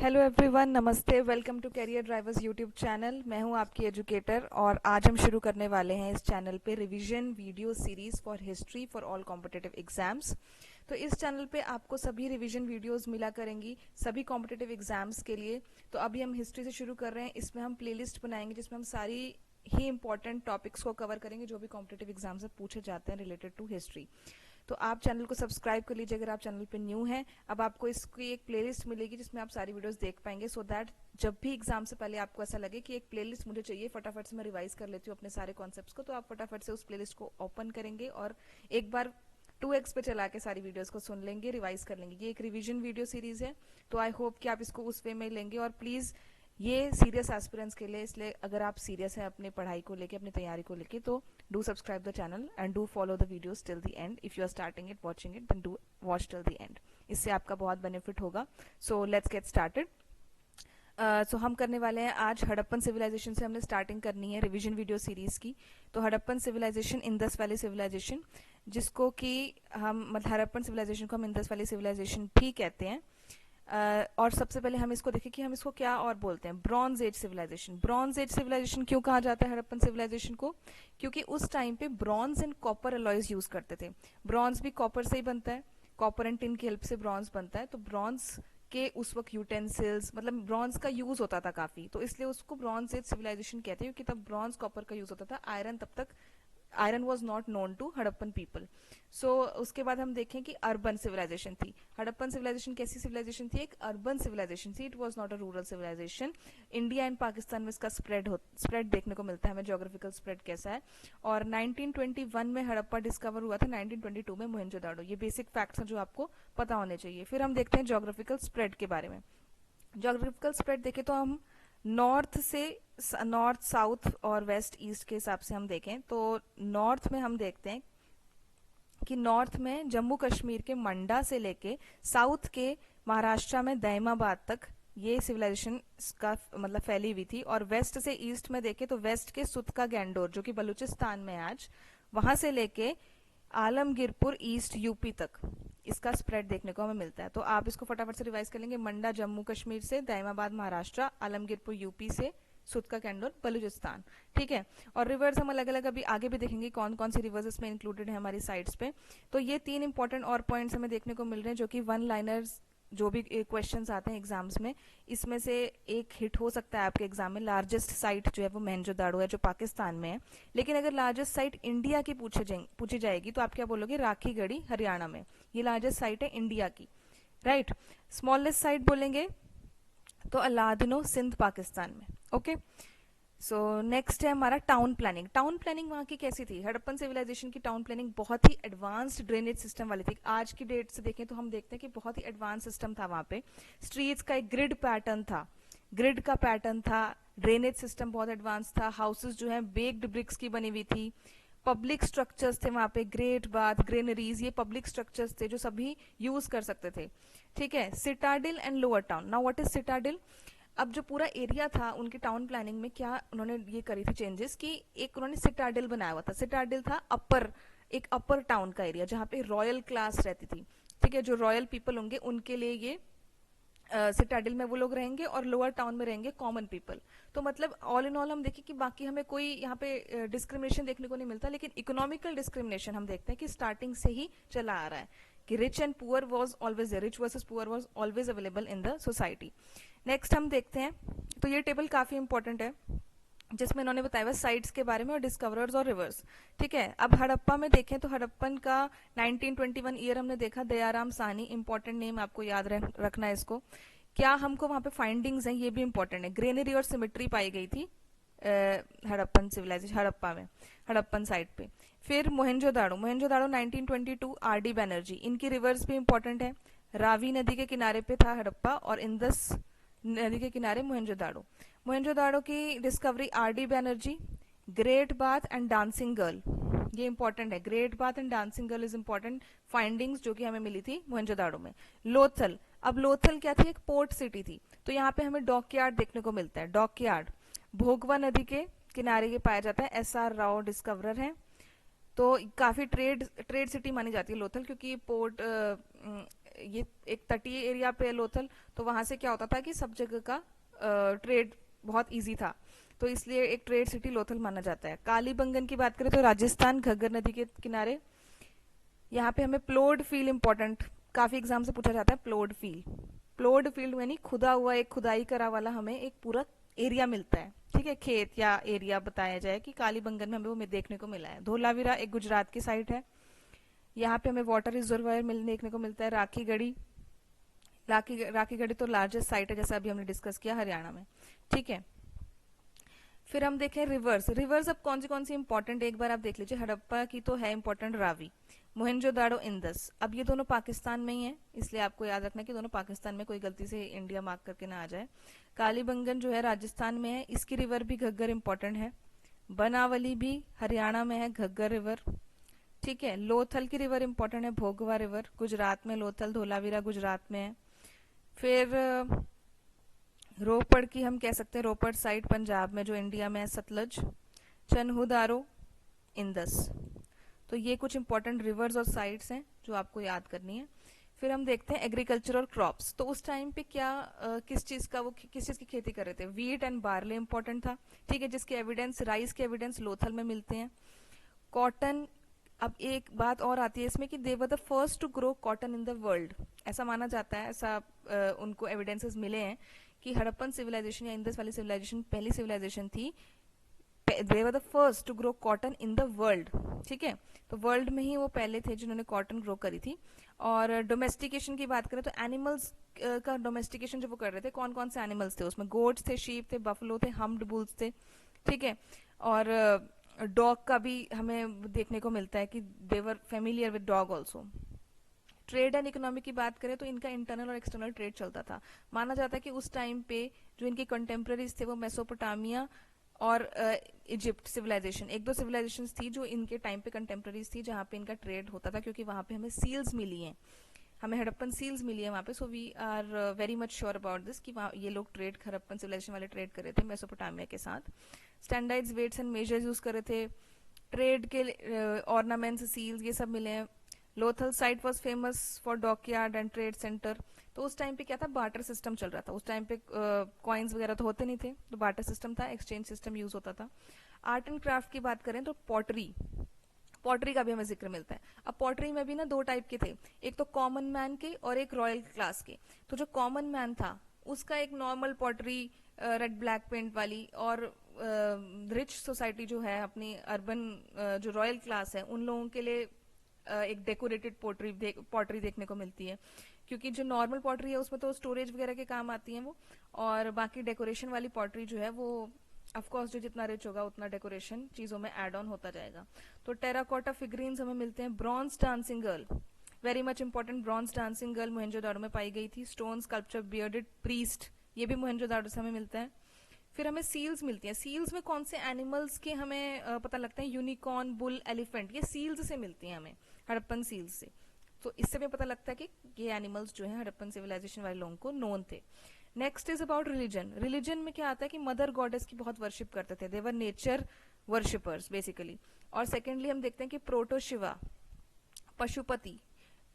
Hello everyone, नमस्ते। Welcome to career drivers YouTube channel. मैं हूं आपकी एजुकेटर और आज हम शुरू करने वाले हैं इस चैनल पे revision video series for history for all competitive exams. तो इस चैनल पे आपको सभी रिवीजन वीडियोस मिला करेंगी सभी कॉम्पिटिटिव एग्जाम्स के लिए। तो अभी हम हिस्ट्री से शुरू कर रहे हैं। इसमें हम प्लेलिस्ट बनाएंगे जिसमें हम सारी ही इंपॉर्टेंट टॉपिक्स को कवर करेंगे जो भी कॉम्पिटिटिव एग्जाम से पूछे जाते हैं रिलेटेड टू हिस्ट्री। तो आप चैनल को सब्सक्राइब कर लीजिए अगर आप चैनल पे न्यू हैं। अब आपको इसकी एक प्लेलिस्ट मिलेगी जिसमें आप सारी वीडियोस देख पाएंगे, सो दैट जब भी एग्जाम से पहले आपको ऐसा लगे कि एक प्लेलिस्ट मुझे चाहिए, फटाफट से मैं रिवाइज कर लेती हूँ अपने सारे कॉन्सेप्ट्स को, तो आप फटाफट से उस प्लेलिस्ट को ओपन करेंगे और एक बार 2x पे चला के सारी वीडियोस को सुन लेंगे, रिवाइज कर लेंगे। ये एक रिवीजन वीडियो सीरीज है, तो आई होप कि आप इसको उस वे में लेंगे। और प्लीज ये सीरियस एस्पिरेंट्स के लिए, इसलिए अगर आप सीरियस हैं अपनी पढ़ाई को लेके, अपनी तैयारी को लेके, तो do subscribe the channel and do follow the videos till the end. If you are starting it, watching it, then do watch till the end. इससे आपका बहुत बेनिफिट होगा। So let's get started. सो हम करने वाले हैं आज हड़प्पन सिविलाइजेशन से हमने स्टार्टिंग करनी है रिवीजन वीडियो सीरीज की। तो Harappan civilization, Indus valley civilization, जिसको कि हम मतलब हड़प्पन सिविलाइजेशन को हम इंदस वैली सिविलाइजेशन भी कहते हैं। और सबसे पहले हम इसको देखें कि हम इसको क्या और बोलते हैं, bronze age civilization. Bronze age civilization क्यों कहा जाता है हड़प्पन सिविलाइजेशन को? क्योंकि उस टाइम पे bronze and copper alloys use करते थे। ब्रॉन्ज भी कॉपर से ही बनता है, कॉपर एंड टिन की हेल्प से ब्रॉन्ज बनता है। तो ब्रॉन्ज के उस वक्त यूटेंसिल्स, मतलब ब्रॉन्ज का यूज होता था काफी, तो इसलिए उसको ब्रॉन्ज एज सिविलाइजेशन कहते हैं, क्योंकि तब ब्रॉन्ज कॉपर का यूज होता था। आयरन तब तक iron was not known to Harappan people. So उसके बाद हम देखें कि अर्बन सिविलाइजेशन थी। हड़प्पन सिविलाइजेशन कैसी सिविलाइजेशन थी? एक अर्बन सिविलाइजेशन थी। It was not a rural civilization. India and Pakistan में इसका स्प्रेड देखने को मिलता है हमें, जोग्राफिकल स्प्रेड कैसा है। और 1921 में हड़प्पा डिस्कवर हुआ था, 1922 में मोहनजोदाड़ो। ये बेसिक फैक्ट्स हैं जो आपको पता होने चाहिए। फिर हम देखते हैं जोग्राफिकल स्प्रेड के बारे में। जोग्राफिकल स्प्रेड देखें तो हम नॉर्थ से नॉर्थ, साउथ और वेस्ट ईस्ट के हिसाब से हम देखें तो नॉर्थ में हम देखते हैं कि नॉर्थ में जम्मू कश्मीर के मंडा से लेके साउथ के महाराष्ट्र में दैमाबाद तक ये सिविलाइजेशन का मतलब फैली हुई थी। और वेस्ट से ईस्ट में देखें तो वेस्ट के सुतका गैंडोर जो कि बलूचिस्तान में आज, वहां से लेके आलमगीरपुर ईस्ट यूपी तक इसका स्प्रेड देखने को हमें मिलता है। तो आप इसको फटाफट से रिवाइज कर लेंगे। मंडा जम्मू कश्मीर से, दैमाबाद महाराष्ट्र, आलमगीरपुर यूपी से, सुतका कैंडोर बलूचिस्तान। ठीक है। और रिवर्स हम अलग अलग अभी आगे भी देखेंगे कौन कौन सी रिवर्स इसमें इंक्लूडेड है हमारी साइट्स पे। तो ये 3 इंपॉर्टेंट और पॉइंट्स हमें देखने को मिल रहे हैं जो कि वन लाइनर्स जो भी क्वेश्चंस आते हैं एग्जाम्स में, इसमें से एक हिट हो सकता है आपके एग्जाम में। लार्जेस्ट साइट जो है वो मोहनजोदाड़ो है जो पाकिस्तान में है। लेकिन अगर लार्जेस्ट साइट इंडिया की पूछी जाएगी तो आप क्या बोलोगे? राखीगढ़ी हरियाणा में। ये लार्जेस्ट साइट है इंडिया की, राइट। स्मॉलेस्ट साइट बोलेंगे तो अलादनो, सिंध पाकिस्तान में। ओके। सो नेक्स्ट है हमारा टाउन प्लानिंग। टाउन प्लानिंग वहां की कैसी थी? हड़प्पन सिविलाइजेशन की टाउन प्लानिंग बहुत ही एडवांस्ड ड्रेनेज सिस्टम वाली थी। आज की डेट से देखें तो हम देखते हैं कि बहुत ही एडवांस सिस्टम था वहां पे। स्ट्रीट्स का एक ग्रिड पैटर्न था, ग्रिड का पैटर्न था। ड्रेनेज सिस्टम बहुत एडवांस था। हाउसेस जो है बेक्ड ब्रिक्स की बनी हुई थी। पब्लिक स्ट्रक्चर्स थे वहां पे, ग्रेट बाथ, ग्रेनरीज, ये पब्लिक स्ट्रक्चर्स थे जो सभी यूज कर सकते थे। ठीक है। Citadel and lower town. Now what is citadel? अब जो पूरा एरिया था उनकी टाउन प्लानिंग में क्या उन्होंने ये करी थी चेंजेस कि एक उन्होंने सिटाडिल बनाया हुआ था। सिटाडिल था एक अपर टाउन का एरिया जहां पे रॉयल क्लास रहती थी। ठीक है। जो रॉयल पीपल होंगे उनके लिए ये सिटाडिल में वो लोग रहेंगे और लोअर टाउन में रहेंगे कॉमन पीपल। तो मतलब ऑल इन ऑल हम देखें कि बाकी हमें कोई यहाँ पे डिस्क्रिमिनेशन देखने को नहीं मिलता, लेकिन इकोनॉमिकल डिस्क्रिमिनेशन हम देखते हैं कि स्टार्टिंग से ही चला आ रहा है कि rich and poor was always, rich versus poor was always available in the society. Next हम देखते हैं, तो ये टेबल काफी इंपॉर्टेंट है जिसमें इन्होंने बताया हुआ साइट्स के बारे में और डिस्कवरर्स और रिवर्स। ठीक है। अब हड़प्पा में देखें तो हड़प्पन का 1921 ईयर हमने देखा। दयाराम साहनी, इंपॉर्टेंट नेम, आपको याद रखना है इसको। क्या हमको वहां पे फाइंडिंग्स हैं ये भी इंपॉर्टेंट है। ग्रेनरी और सिमेट्री पाई गई थी हड़प्पन सिविलाइजेशन, हड़प्पा में, हड़प्पन साइट पे। फिर मोहनजोदाड़ो, मोहनजोदाड़ो 1922, आर.डी. बैनर्जी, इनकी रिवर्स भी इंपॉर्टेंट है। रावी नदी के किनारे पे था हड़प्पा और इंदस नदी के किनारे मोहनजोदाड़ो। मोहनजोदाड़ो की discovery RD. Banerjee. Great bath and dancing girl, ये इंपॉर्टेंट है। Great bath and dancing girl is important findings जो कि हमें मिली थी मोहनजोदाड़ो में। लोथल, अब लोथल क्या थी? एक पोर्ट सिटी थी। तो यहाँ पे हमें डॉकयार्ड देखने को मिलता है। डॉकयार्ड भोगवा नदी के किनारे ये पाया जाता है। एस.आर. राव डिस्कवरर है। तो काफी ट्रेड सिटी मानी जाती है लोथल, क्योंकि पोर्ट ये एक तटीय एरिया पे है लोथल, तो वहां से क्या होता था कि सब जगह का ट्रेड बहुत इजी था, तो इसलिए एक ट्रेड सिटी लोथल माना जाता है। कालीबंगन की बात करें तो राजस्थान, घग्गर नदी के किनारे। यहाँ पे हमें प्लोड फील्ड इंपॉर्टेंट, काफी एग्जाम से पूछा जाता है प्लोड फील्ड। प्लोड फील्ड यानी खुदा हुआ, एक खुदाई करा वाला हमें एक पूरा एरिया मिलता है, ठीक है, खेत या एरिया बताया जाए कि कालीबंगन में हमें वो देखने को मिला है। धोलावीरा एक गुजरात की साइड है, यहाँ पे हमें वाटर रिजर्वायर देखने को मिलता है। राखीगढ़ी, राखीगढ़ी तो लार्जेस्ट साइट है जैसा अभी हमने डिस्कस किया हरियाणा में, ठीक है। फिर हम देखें रिवर्स। रिवर्स अब कौन सी इंपॉर्टेंट, एक बार आप देख लीजिए। हड़प्पा की तो है इंपॉर्टेंट रावी, मोहनजोदाड़ो, इंदस। अब ये दोनों पाकिस्तान में ही है, इसलिए आपको याद रखना है कि दोनों पाकिस्तान में, कोई गलती से इंडिया मार्क करके ना आ जाए। कालीबंगन जो है राजस्थान में है, इसकी रिवर भी घग्गर इंपॉर्टेंट है। बनावली भी हरियाणा में है, घग्गर रिवर, ठीक है। लोथल की रिवर इंपॉर्टेंट है, भोगवा रिवर, गुजरात में लोथल। धोलावीरा गुजरात में है। फिर रोपड़ की हम कह सकते हैं, रोपड़ साइड पंजाब में जो इंडिया में है, सतलज। चन्हुदारो, इंदस। तो ये कुछ इंपॉर्टेंट रिवर्स और साइट्स हैं जो आपको याद करनी है। फिर हम देखते हैं एग्रीकल्चर और क्रॉप्स। तो उस टाइम पे क्या किस चीज की खेती कर रहे थे? वीट एंड बार्ले इंपॉर्टेंट था, ठीक है, जिसके एविडेंस, राइस के एविडेंस लोथल में मिलते हैं। कॉटन, अब एक बात और आती है इसमें कि they were the first to grow cotton in the world, ऐसा माना जाता है, ऐसा उनको एविडेंसेस मिले हैं कि हड़प्पन सिविलाइजेशन या इंडस वैली सिविलाइजेशन पहली सिविलाइजेशन थी, they were the first to grow cotton in the world, ठीक है। तो वर्ल्ड में ही वो पहले थे जिन्होंने कॉटन ग्रो करी थी। और डोमेस्टिकेशन की बात करें तो एनिमल्स का डोमेस्टिकेशन जो वो कर रहे थे, कौन कौन से एनिमल्स थे उसमें? गोट्स थे, शीप थे, बफलो थे, हम्ड बुल्स थे, ठीक है। और डॉग का भी हमें देखने को मिलता है कि they were familiar with dog also. Trade and economy की बात करें तो इनका इंटरनल और एक्सटर्नल ट्रेड चलता था। माना जाता है कि उस टाइम पे जो इनके कंटेम्प्रेरीज थे वो मेसोपोटामिया और इजिप्ट सिविलाइजेशन, एक दो सिविलाइजेशंस थी जो इनके टाइम पे कंटेम्प्रेरीज थी जहाँ पे इनका ट्रेड होता था, क्योंकि वहां पे हमें सील्स मिली हैं, हमें हड़प्पन सील्स मिली है वहाँ पे। So we are very much sure about this कि वहाँ ये लोग ट्रेड, हड़प्पन सिविलाइजेशन वाले ट्रेड कर रहे थे मेसोपोटामिया के साथ। Standards, weights and measures use कर रहे थे। ट्रेड के ऑर्नामेंट्स, सील्स, ये सब मिले हैं। Lothal site was famous for dockyard and trade centre. तो उस टाइम पे क्या था, बार्टर सिस्टम चल रहा था। उस टाइम पे कॉइन्स वगैरह तो होते नहीं थे, तो बार्टर सिस्टम था, एक्सचेंज सिस्टम यूज होता था। आर्ट एंड क्राफ्ट की बात करें तो पॉटरी, पॉटरी का भी हमें जिक्र मिलता है। अब पॉटरी में भी ना दो टाइप के थे, एक तो कॉमन मैन के और एक रॉयल क्लास के। तो जो कॉमन मैन था उसका एक normal pottery red black paint वाली, और रिच सोसाइटी जो है अपनी अर्बन जो रॉयल क्लास है उन लोगों के लिए एक डेकोरेटेड पॉटरी देखने को मिलती है, क्योंकि जो नॉर्मल पॉटरी है उसमें तो स्टोरेज वगैरह के काम आती है वो, और बाकी डेकोरेशन वाली पॉटरी जो है वो ऑफ कोर्स जो जितना रिच होगा उतना डेकोरेशन चीजों में एड ऑन होता जाएगा। तो टेराकोटा फिगरीन्स हमें मिलते हैं। Bronze dancing girl, very much important, bronze dancing girl Mohenjodaro में पाई गई थी। स्टोन स्कल्पचर बियर्डेड प्रीस्ट, ये भी मोहनजोदाड़ो से हमें मिलता है। फिर हमें सील्स मिलती हैं। सील्स में कौन से एनिमल्स के हमें पता लगता है? यूनिकॉर्न, बुल, एलिफेंट, ये सील्स से मिलती हैं हमें, हड़प्पन सील्स से। तो इससे भी पता लगता है कि ये एनिमल्स जो है हड़प्पन सिविलाइजेशन वाले लोगों को नोन थे। Next is about religion. Religion में क्या आता है कि मदर गॉडेस की बहुत वर्शिप करते थे, दे वर नेचर वर्शिपर्स बेसिकली। और सेकेंडली हम देखते हैं कि प्रोटो शिवा, पशुपति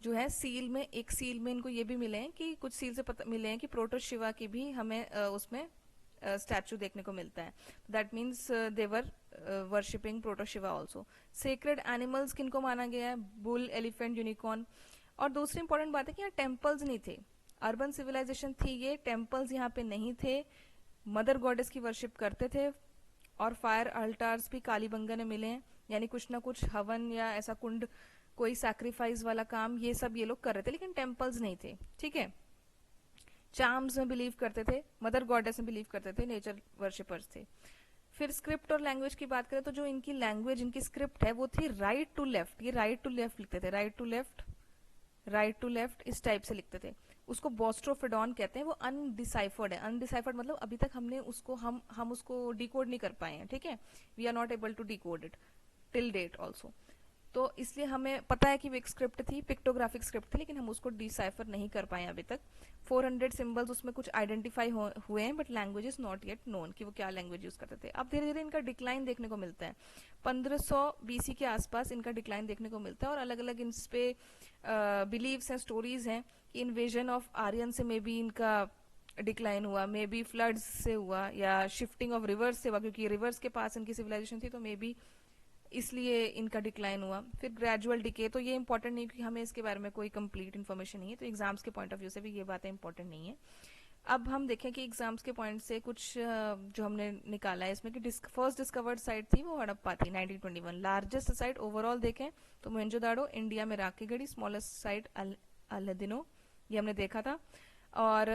जो है, सील में, एक सील में इनको ये भी मिले हैं कि कुछ सील से पता मिले हैं कि प्रोटो शिवा की भी हमें उसमें स्टैचू देखने को मिलता है। That means they were worshipping proto Shiva also. Sacred animals किनको माना गया है? Bull, elephant, unicorn. और दूसरी इंपॉर्टेंट बात है कि यहाँ टेम्पल्स नहीं थे, अर्बन सिविलाइजेशन थी ये, टेम्पल्स यहाँ पे नहीं थे, मदर गॉडेस की वर्शिप करते थे। और फायर अल्टार्स भी कालीबंगन में मिले हैं, यानी कुछ ना कुछ हवन या ऐसा कुंड, कोई सैक्रिफाइस वाला काम, ये सब ये लोग कर रहे थे, लेकिन टेम्पल्स नहीं थे, ठीक है। चार्म्स में बिलीव करते थे, मदर गॉडेस में बिलीव करते थे, नेचर वर्शिपर्स थे। फिर स्क्रिप्ट और लैंग्वेज की बात करें तो जो इनकी लैंग्वेज, इनकी स्क्रिप्ट है वो थी राइट टू लेफ्ट। ये राइट टू लेफ्ट लिखते थे, right to left, right to left, इस टाइप से लिखते थे। उसको बोस्ट्रोफिडॉन कहते हैं। वो अनडिसाइफर्ड है, अनडिसाइफर्ड मतलब अभी तक हमने उसको हम उसको डिकोड नहीं कर पाए हैं, ठीक है। We are not able to decode it till date also. तो इसलिए हमें पता है कि वो एक स्क्रिप्ट थी, पिक्टोग्राफिक स्क्रिप्ट थी, लेकिन हम उसको डिसाइफर नहीं कर पाए अभी तक। 400 सिंबल्स उसमें कुछ आइडेंटिफाई हुए हैं, but language is not yet known कि वो क्या लैंग्वेज यूज करते थे। अब धीरे धीरे इनका डिक्लाइन देखने को मिलता है। 1500 बीसी के आसपास इनका डिक्लाइन देखने को मिलता है, और अलग अलग इन पे बिलीव्स हैं, स्टोरीज हैं कि इन्वेजन ऑफ आर्यन से मे बी इनका डिक्लाइन हुआ, मे बी फ्लड्स से हुआ, या शिफ्टिंग ऑफ रिवर्स से हुआ, क्योंकि रिवर्स के पास इनकी सिविलाइजेशन थी तो मे बी इसलिए इनका डिक्लाइन हुआ। फिर ग्रेजुअल डिके, तो ये इंपॉर्टेंट नहीं क्योंकि हमें इसके बारे में कोई कंप्लीट इन्फॉर्मेशन नहीं है, तो एग्जाम्स के पॉइंट ऑफ व्यू से भी ये बातें इंपॉर्टेंट नहीं है। अब हम देखें कि एग्जाम्स के पॉइंट से कुछ जो हमने निकाला है इसमें कि फर्स्ट डिस्कवर्ड साइट थी वो हड़प्पा थी 1921। लार्जेस्ट साइट ओवरऑल देखें तो मोहनजोदाड़ो, इंडिया में राख की गढ़ी, स्मॉलेस्ट साइट अल्लादिनो, ये हमने देखा था। और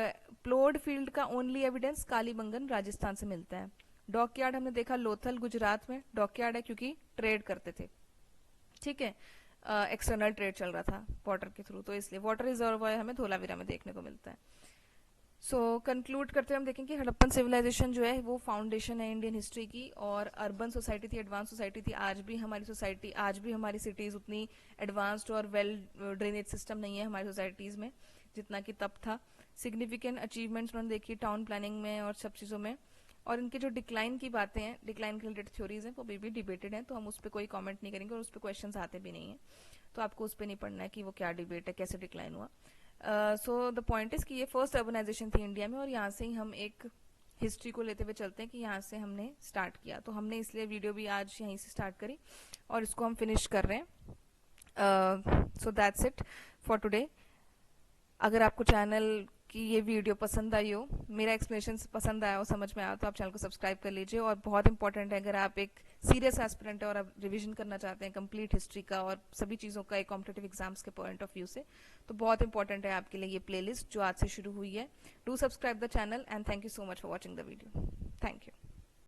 प्लोड फील्ड का ओनली एविडेंस कालीबंगन राजस्थान से मिलता है। डॉकयार्ड हमने देखा लोथल गुजरात में, डॉकयार्ड है क्योंकि ट्रेड करते थे, ठीक है, एक्सटर्नल ट्रेड चल रहा था वाटर के थ्रू, तो इसलिए वाटर रिजर्व हमें धोलावीरा में देखने को मिलता है। सो कंक्लूड करते हुए हम देखें कि हड़प्पन सिविलाइजेशन जो है वो फाउंडेशन है इंडियन हिस्ट्री की, और अर्बन सोसाइटी थी, एडवांस सोसाइटी थी। आज भी हमारी सोसाइटी, आज भी हमारी सिटीज उतनी एडवांस्ड और वेल ड्रेनेज सिस्टम नहीं है हमारी सोसाइटीज में जितना कि तब था। सिग्निफिकेंट अचीवमेंट्स उन्होंने देखी टाउन प्लानिंग में और सब चीज़ों में। और इनके जो डिक्लाइन की बातें हैं, डिक्लाइन के रिलेटेड थ्योरीज हैं, वो भी डिबेटेड हैं, तो हम उस पर कोई कमेंट नहीं करेंगे और उस पर क्वेश्चन आते भी नहीं है, तो आपको उस पर नहीं पढ़ना है कि वो क्या डिबेट है, कैसे डिक्लाइन हुआ। सो द पॉइंट इज कि ये फर्स्ट अर्बनाइजेशन थी इंडिया में, और यहाँ से ही हम एक हिस्ट्री को लेते हुए चलते हैं कि यहाँ से हमने स्टार्ट किया, तो हमने इसलिए वीडियो भी आज यहीं से स्टार्ट करी और इसको हम फिनिश कर रहे हैं। So that's it for today. अगर आपको चैनल की ये वीडियो पसंद आई हो, मेरा एक्सप्लेनेशन पसंद आया हो, समझ में आया, तो आप चैनल को सब्सक्राइब कर लीजिए। और बहुत इंपॉर्टेंट है, अगर आप एक सीरियस एस्पिरेंट है और आप रिवीजन करना चाहते हैं कंप्लीट हिस्ट्री का और सभी चीज़ों का एक कॉम्पिटेटिव एग्जाम्स के पॉइंट ऑफ व्यू से, तो बहुत इंपॉर्टेंट है आपके लिए ये प्लेलिस्ट जो आज से शुरू हुई है। Do subscribe the channel and thank you so much for watching the video. Thank you.